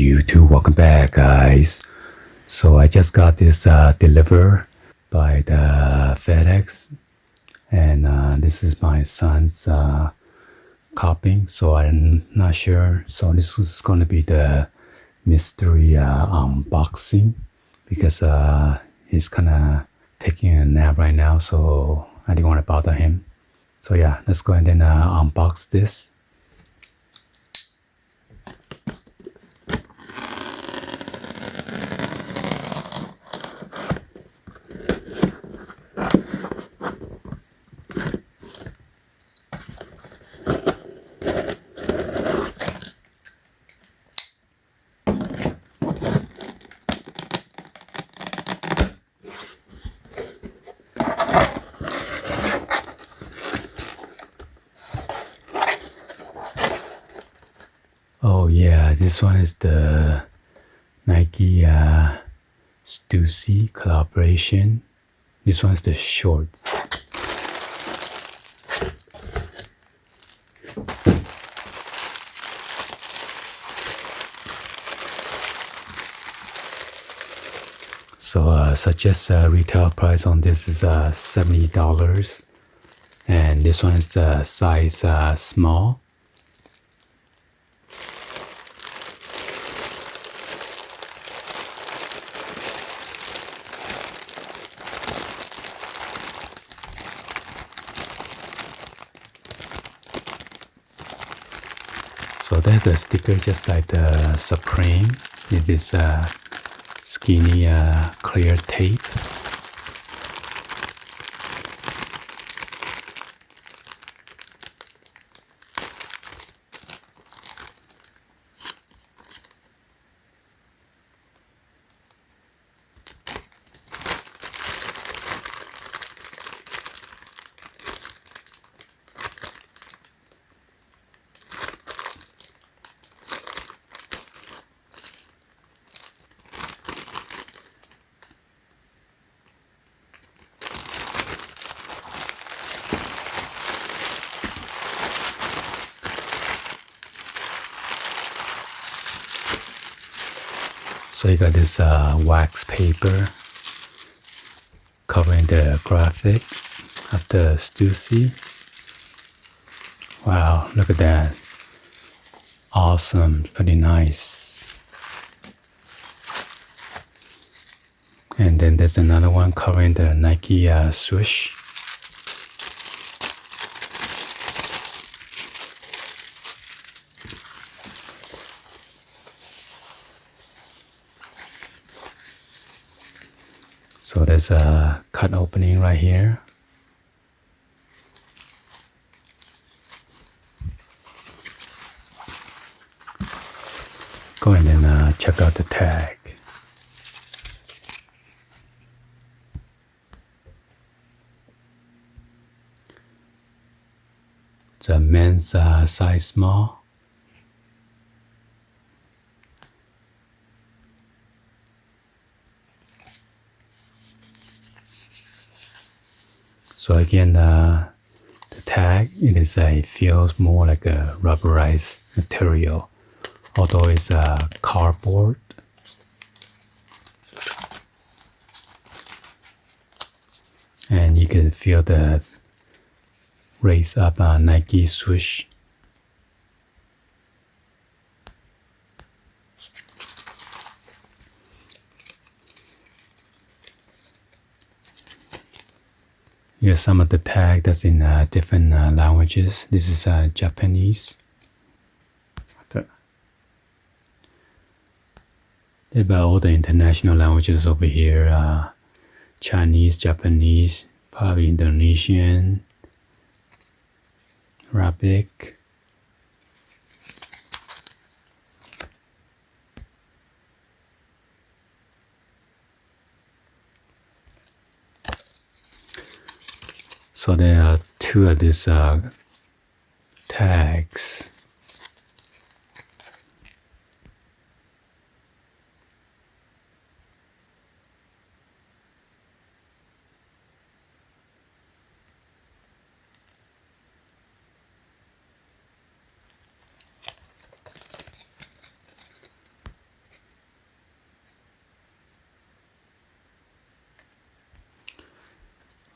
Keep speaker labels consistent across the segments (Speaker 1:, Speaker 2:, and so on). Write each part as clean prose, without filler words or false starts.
Speaker 1: YouTube, welcome back guys. So I just got this delivered by the FedEx, and this is my son's copying, so I'm not sure. So this is going to be the mystery unboxing, because he's kind of taking a nap right now, so I didn't want to bother him. So yeah, let's go ahead and unbox this. Oh yeah, this one is the Nike STUSSY collaboration. This one's the shorts. So suggest retail price on this is $70, and this one is the size small. So there's a sticker just like the Supreme. It is skinny clear tape. So you got this wax paper covering the graphic of the STUSSY. Wow, look at that. Awesome, pretty nice. And then there's another one covering the Nike swoosh. So there's a cut opening right here. Go ahead and check out the tag. It's a men's size small. So again, the tag, it feels more like a rubberized material, although it's cardboard. And you can feel the raised up Nike swoosh. Here's some of the tag that's in different languages. This is Japanese. There are about all the international languages over here. Chinese, Japanese, probably Indonesian, Arabic. So there are two of these tags.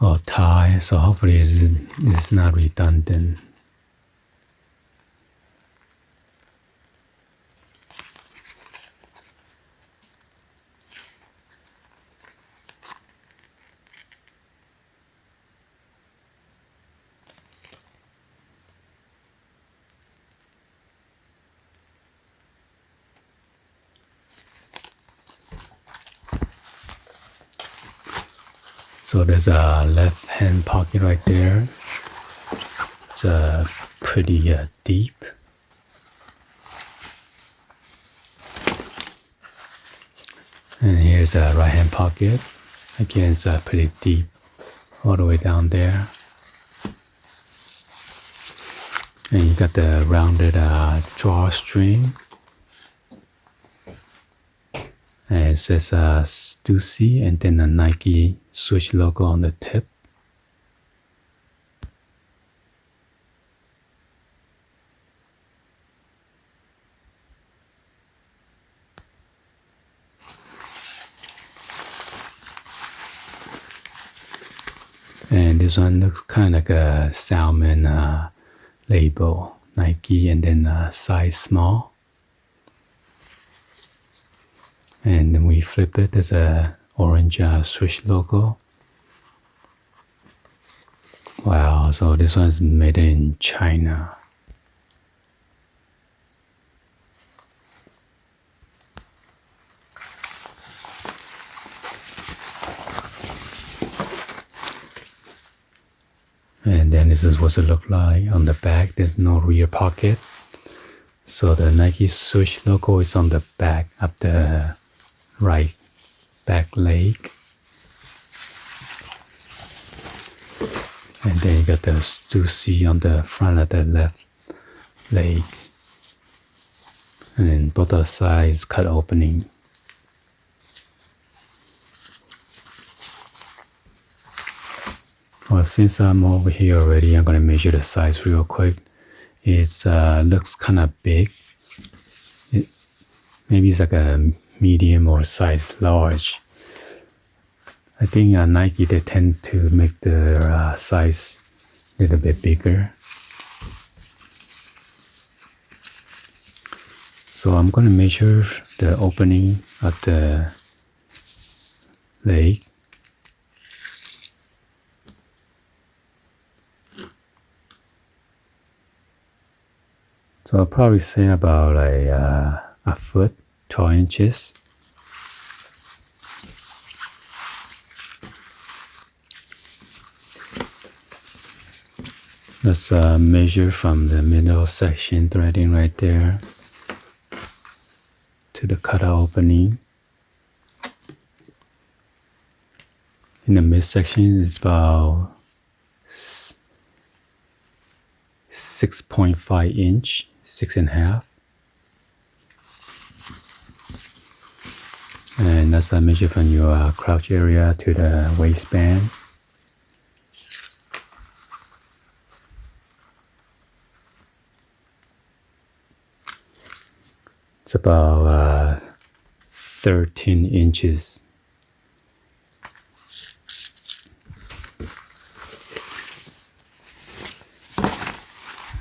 Speaker 1: or tie, so hopefully it's not redundant. So there's a left hand pocket right there. It's pretty deep. And here's a right hand pocket. Again, it's pretty deep all the way down there. And you got the rounded drawstring. And it says STUSSY and then a Nike swoosh logo on the tip. And this one looks kind of like a salmon label, Nike, and then size small. And then we flip it, there's a orange swoosh logo. Wow, so this one's made in China. And then this is what it looks like on the back. There's no rear pocket. So the Nike swoosh logo is on the back of the right back leg. And then you got the STUSSY on the front of the left leg. And then both the sides cut opening. Well, since I'm over here already, I'm gonna measure the size real quick. It looks kind of big. Maybe it's like a medium or size large. I think Nike, they tend to make their size a little bit bigger. So I'm gonna measure the opening of the leg. So I'll probably say about a foot, 12 inches. Let's measure from the middle section threading right there to the cutout opening. In the midsection is about 6.5 inch, 6.5. And that's a measure from your crotch area to the waistband. It's about 13 inches.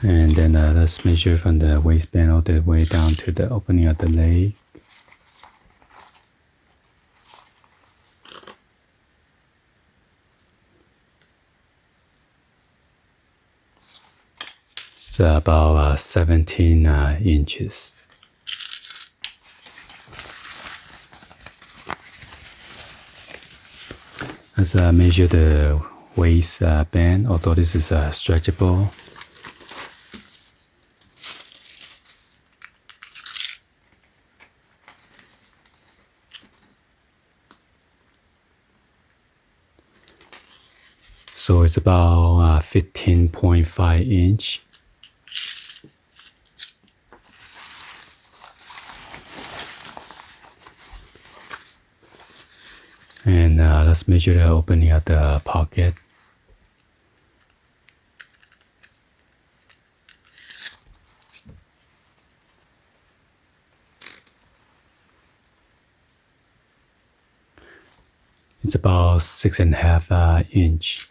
Speaker 1: And then let's measure from the waistband all the way down to the opening of the leg. It's about 17 inches. Let's measure the waistband, although this is stretchable. So it's about 15.5 inch. And let's measure the opening of the pocket. It's about 6.5 inch.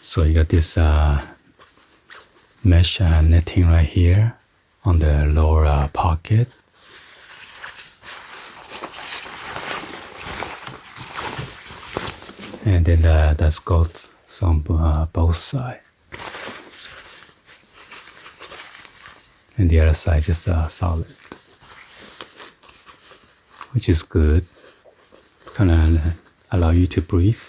Speaker 1: So you got this mesh netting right here on the lower pocket. And then that's got on both sides. And the other side is solid, which is good. Kind of allow you to breathe.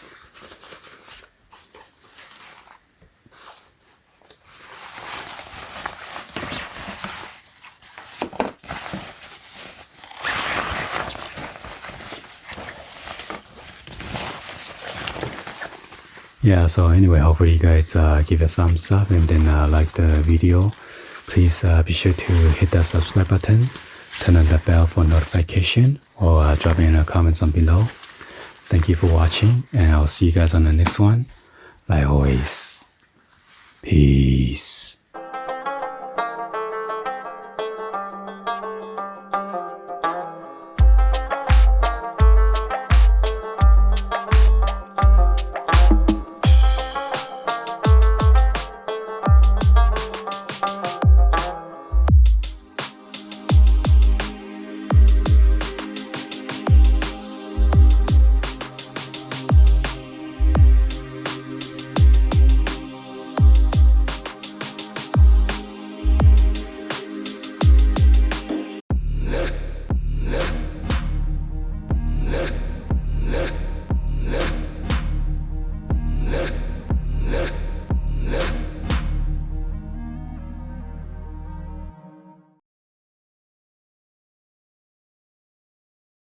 Speaker 1: Yeah, so anyway, hopefully you guys give a thumbs up and then like the video. Please be sure to hit that subscribe button, turn on the bell for notification, or drop in comments on below. Thank you for watching, and I'll see you guys on the next one. Like always, peace.